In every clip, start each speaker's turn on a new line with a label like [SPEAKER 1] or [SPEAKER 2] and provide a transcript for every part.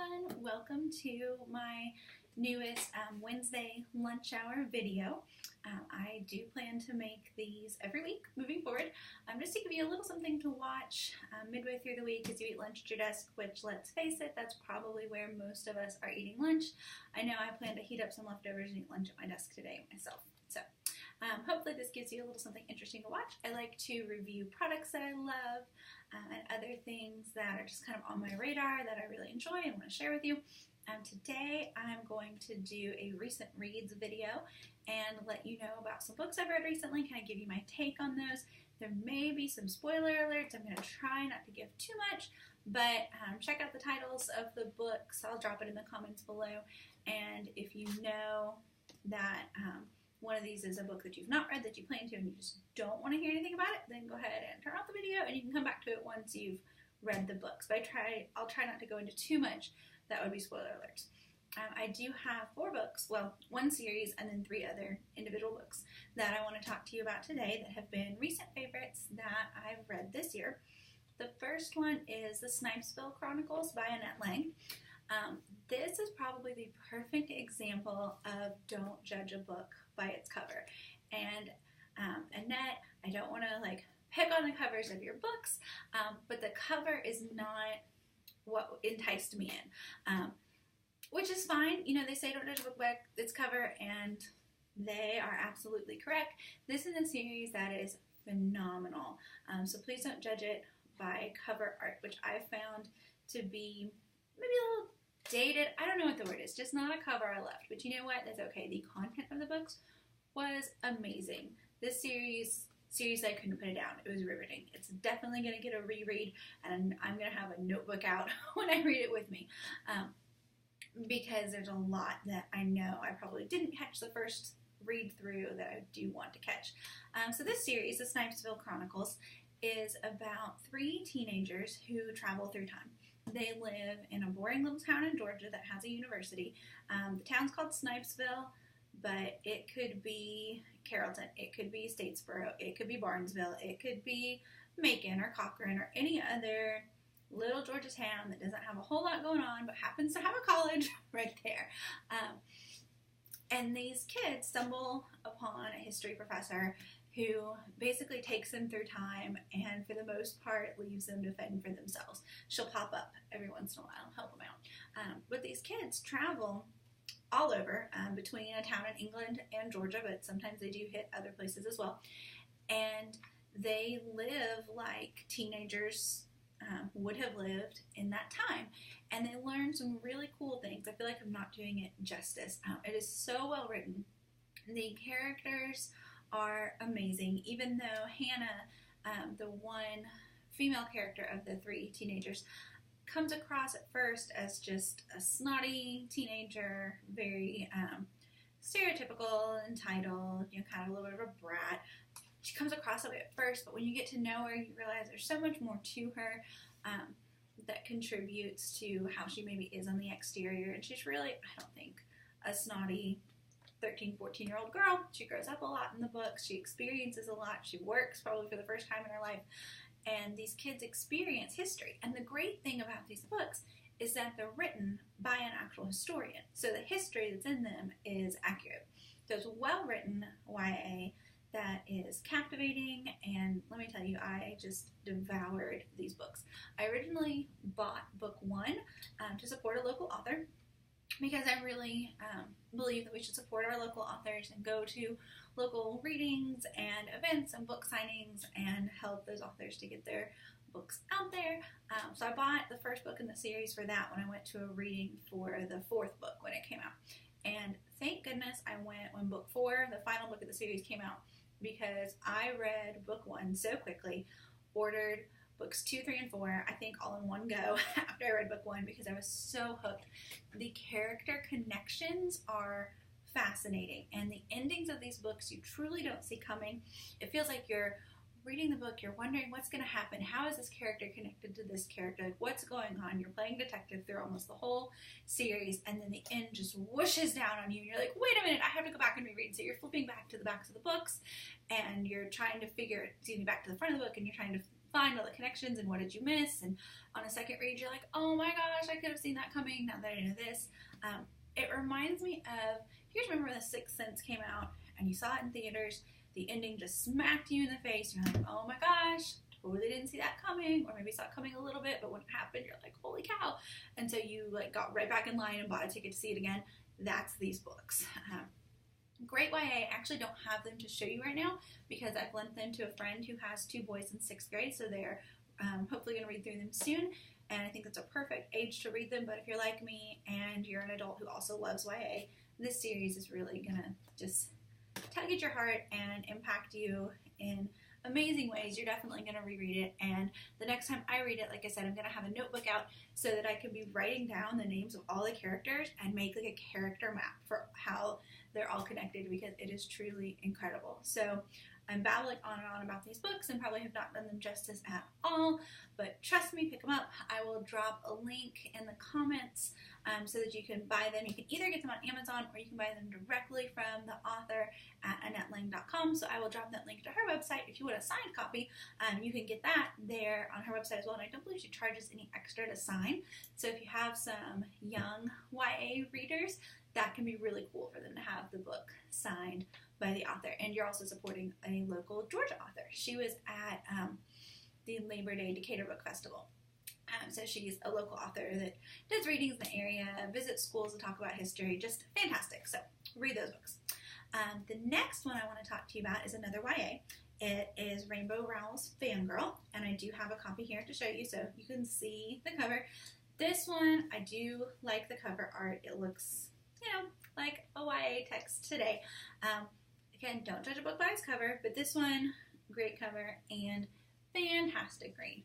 [SPEAKER 1] everyone, welcome to my newest Wednesday lunch hour video. I do plan to make these every week moving forward, just to give you a little something to watch midway through the week as you eat lunch at your desk, which, let's face it, that's probably where most of us are eating lunch. I know I plan to heat up some leftovers and eat lunch at my desk today myself. So hopefully this gives you a little something interesting to watch. I like to review products that I love and other things that are just kind of on my radar that I really enjoy and want to share with you. Today I'm going to do a recent reads video and let you know about some books I've read recently, kind of give you my take on those. There may be some spoiler alerts. I'm going to try not to give too much, but check out the titles of the books. I'll drop it in the comments below. And if you know that one of these is a book that you've not read that you plan to and you just don't want to hear anything about it, then go ahead and turn off the video and you can come back to it once you've read the books. But I'll try not to go into too much. That would be spoiler alerts. I do have 4 books, well, 1 series and then 3 other individual books that I want to talk to you about today that have been recent favorites that I've read this year. The first one is The Snipesville Chronicles by Annette Lang. This is probably the perfect example of don't judge a book by its cover. And Annette, I don't want to pick on the covers of your books, but the cover is not what enticed me in, which is fine. You know, they say don't judge a book by its cover, and they are absolutely correct. This is a series that is phenomenal, so please don't judge it by cover art, which I found to be maybe a little dated. I don't know what the word is, just not a cover I loved, but you know what, that's okay. The content of the books was amazing. This series I couldn't put it down. It was riveting. It's definitely going to get a reread, and I'm going to have a notebook out when I read it with me, because there's a lot that I know I probably didn't catch the first read through that I do want to catch. So this series, The Snipesville Chronicles, is about 3 teenagers who travel through time. They live in a boring little town in Georgia that has a university. The town's called Snipesville, but it could be Carrollton, it could be Statesboro, it could be Barnesville, it could be Macon or Cochran or any other little Georgia town that doesn't have a whole lot going on but happens to have a college right there. And these kids stumble upon a history professor who basically takes them through time and for the most part leaves them to fend for themselves. She'll pop up every once in a while, help them out. But these kids travel all over between a town in England and Georgia, but sometimes they do hit other places as well. And they live like teenagers would have lived in that time. And they learn some really cool things. I feel like I'm not doing it justice. It is so well written. The characters are amazing, even though Hannah, the one female character of the 3 teenagers, comes across at first as just a snotty teenager, very stereotypical, entitled, kind of a little bit of a brat. She comes across that way at first, but when you get to know her, you realize there's so much more to her that contributes to how she maybe is on the exterior. And she's really, I don't think, a snotty 13, 14-year-old girl. She grows up a lot in the books. She experiences a lot. She works probably for the first time in her life. And these kids experience history. And the great thing about these books is that they're written by an actual historian. So the history that's in them is accurate. So it's well-written YA that is captivating. And let me tell you, I just devoured these books. I originally bought book 1 to support a local author, because I really believe that we should support our local authors and go to local readings and events and book signings and help those authors to get their books out there. So I bought the first book in the series for that when I went to a reading for the 4th book when it came out. And thank goodness I went when book 4, the final book of the series, came out, because I read book 1 so quickly, ordered books 2, 3, and 4, I think all in one go after I read book 1, because I was so hooked. The character connections are fascinating, and the endings of these books you truly don't see coming. It feels like you're reading the book, you're wondering what's going to happen. How is this character connected to this character? What's going on? You're playing detective through almost the whole series, and then the end just whooshes down on you, and you're like, wait a minute, I have to go back and reread. So you're flipping back to the backs of the books, and you're trying to back to the front of the book, and you're trying to find all the connections and what did you miss, and on a second read you're like, oh my gosh, I could have seen that coming now that I know this. It reminds me of, if you guys remember when The Sixth Sense came out and you saw it in theaters, the ending just smacked you in the face. You're like, oh my gosh, totally didn't see that coming, or maybe saw it coming a little bit, but when it happened, you're like, holy cow. And so you like got right back in line and bought a ticket to see it again. That's these books. Great YA. I actually don't have them to show you right now because I've lent them to a friend who has 2 boys in 6th grade, so they're hopefully going to read through them soon. And I think it's a perfect age to read them, but if you're like me and you're an adult who also loves YA, this series is really going to just tug at your heart and impact you in amazing ways. You're definitely going to reread it, and the next time I read it, like I said, I'm going to have a notebook out so that I can be writing down the names of all the characters and make like a character map for how they're all connected, because it is truly incredible. So I'm babbling on and on about these books and probably have not done them justice at all, but trust me, pick them up. I will drop a link in the comments so that you can buy them. You can either get them on Amazon or you can buy them directly from the author at AnnetteLang.com. So I will drop that link to her website. If you want a signed copy, you can get that there on her website as well. And I don't believe she charges any extra to sign. So if you have some young YA readers, that can be really cool for them to have the book signed by the author. And you're also supporting a local Georgia author. She was at the Labor Day Decatur Book Festival. So she's a local author that does readings in the area, visits schools to talk about history. Just fantastic. So read those books. The next one I want to talk to you about is another YA. It is Rainbow Rowell's Fangirl, and I do have a copy here to show you so you can see the cover. This one, I do like the cover art. It looks, you know, like a YA text today. Again, don't judge a book by its cover, but this one, great cover and fantastic read.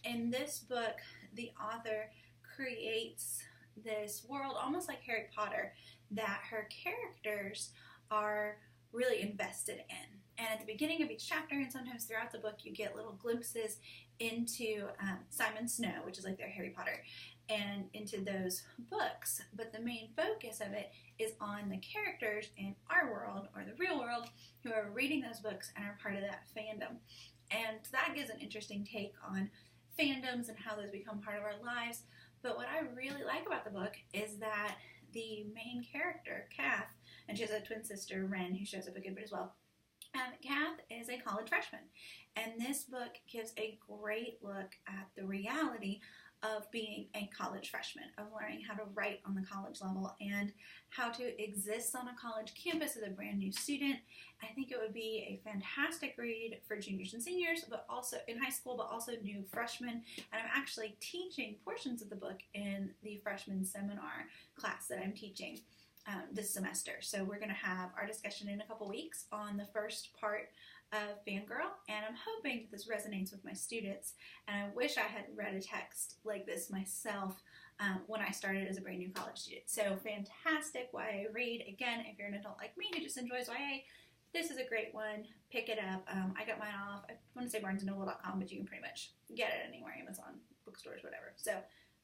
[SPEAKER 1] In this book, the author creates this world almost like Harry Potter that her characters are really invested in. And at the beginning of each chapter and sometimes throughout the book, you get little glimpses into Simon Snow, which is like their Harry Potter, and into those books. But the main focus of it is on the characters in our world, or the real world, who are reading those books and are part of that fandom. And that gives an interesting take on fandoms and how those become part of our lives. But what I really like about the book is that the main character, Kath, and she has a twin sister, Ren, who shows up a good bit as well. Kath is a college freshman, and this book gives a great look at the reality of being a college freshman, of learning how to write on the college level and how to exist on a college campus as a brand new student. I think it would be a fantastic read for juniors and seniors, but also in high school, but also new freshmen. And I'm actually teaching portions of the book in the freshman seminar class that I'm teaching this semester. So we're going to have our discussion in a couple weeks on the first part of Fangirl, and I'm hoping that this resonates with my students. And I wish I had read a text like this myself when I started as a brand new college student. So fantastic YA read. Again, if you're an adult like me who just enjoys YA, this is a great one. Pick it up. I got mine off, I want to say barnesandnoble.com, but you can pretty much get it anywhere, Amazon, bookstores, whatever. So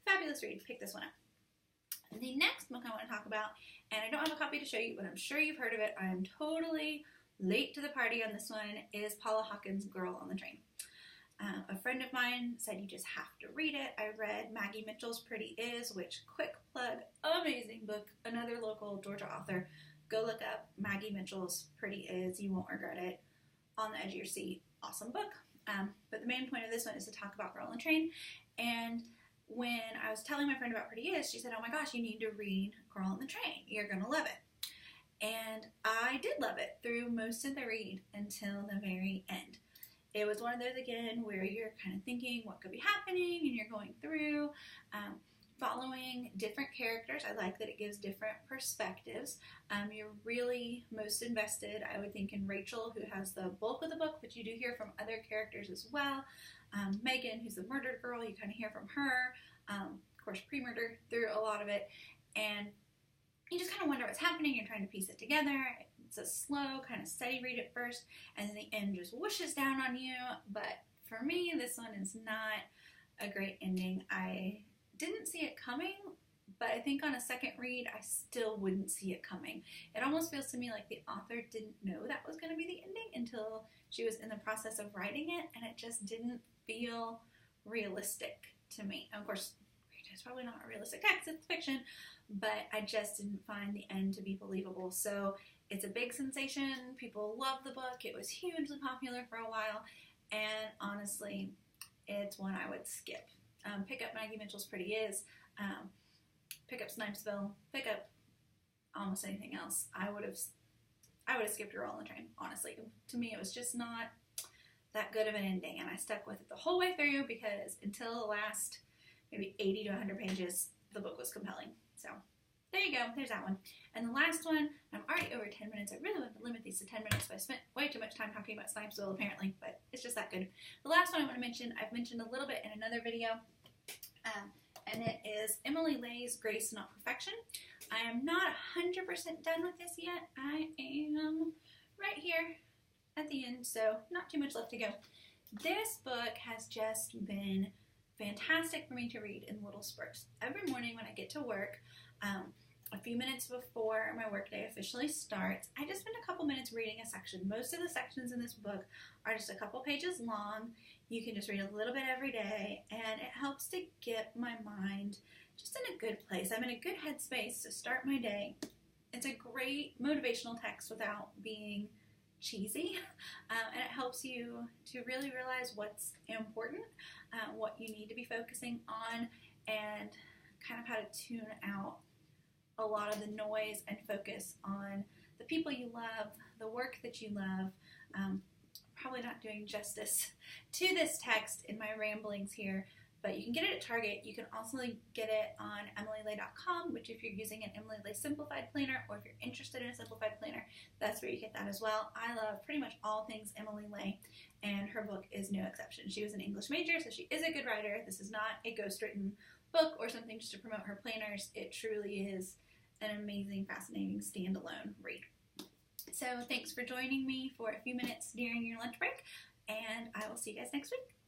[SPEAKER 1] fabulous read. Pick this one up. The next book I want to talk about, and I don't have a copy to show you, but I'm sure you've heard of it. I am totally late to the party on this one, is Paula Hawkins' Girl on the Train. A friend of mine said you just have to read it. I read Maggie Mitchell's Pretty Is, which, quick plug, amazing book, another local Georgia author. Go look up Maggie Mitchell's Pretty Is. You won't regret it. On the edge of your seat. Awesome book. But the main point of this one is to talk about Girl on the Train. And when I was telling my friend about Pretty Is, she said, oh my gosh, you need to read Girl on the Train. You're going to love it. And I did love it through most of the read until the very end. It was one of those, again, where you're kind of thinking what could be happening, and you're going through, following different characters. I like that it gives different perspectives. You're really most invested, I would think, in Rachel, who has the bulk of the book, but you do hear from other characters as well. Megan, who's the murdered girl, you kind of hear from her, of course, pre-murder through a lot of it, and you just kind of wonder what's happening. You're trying to piece it together. It's a slow, kind of steady read at first, and then the end just whooshes down on you. But for me, this one is not a great ending. I didn't see it coming, but I think think on a second read, I still wouldn't see it coming. It almost feels to me like the author didn't know that was going to be the ending until she was in the process of writing it, and it just didn't feel realistic to me. And of course, it's probably not a realistic text, it's fiction, but I just didn't find the end to be believable. So it's a big sensation. People love the book. It was hugely popular for a while, and honestly, it's one I would skip. Pick up Maggie Mitchell's Pretty Is, pick up Snipesville, pick up almost anything else. I would have skipped Girl on the Train, honestly. To me, it was just not that good of an ending, and I stuck with it the whole way through because until the last maybe 80 to 100 pages, the book was compelling. So there you go, there's that one. And the last one, I'm already over 10 minutes. I really want to limit these to 10 minutes, but I spent way too much time talking about Snipesville apparently, but it's just that good. The last one I want to mention, I've mentioned a little bit in another video, and it is Emily Lay's Grace Not Perfection. I am not 100% done with this yet. I am right here at the end, so not too much left to go. This book has just been fantastic for me to read in little spurts. Every morning when I get to work, a few minutes before my workday officially starts, I just spend a couple minutes reading a section. Most of the sections in this book are just a couple pages long. You can just read a little bit every day, and it helps to get my mind just in a good place. I'm in a good headspace to start my day. It's a great motivational text without being cheesy, and it helps you to really realize what's important, what you need to be focusing on, and kind of how to tune out a lot of the noise and focus on the people you love, the work that you love. Probably not doing justice to this text in my ramblings here, but you can get it at Target. You can also get it on EmilyLay.com, which if you're using an Emily Lay Simplified Planner, or if you're interested in a Simplified Planner, that's where you get that as well. I love pretty much all things Emily Lay, and her book is no exception. She was an English major, so she is a good writer. This is not a ghostwritten book or something just to promote her planners. It truly is an amazing, fascinating, standalone read. So thanks for joining me for a few minutes during your lunch break, and I will see you guys next week.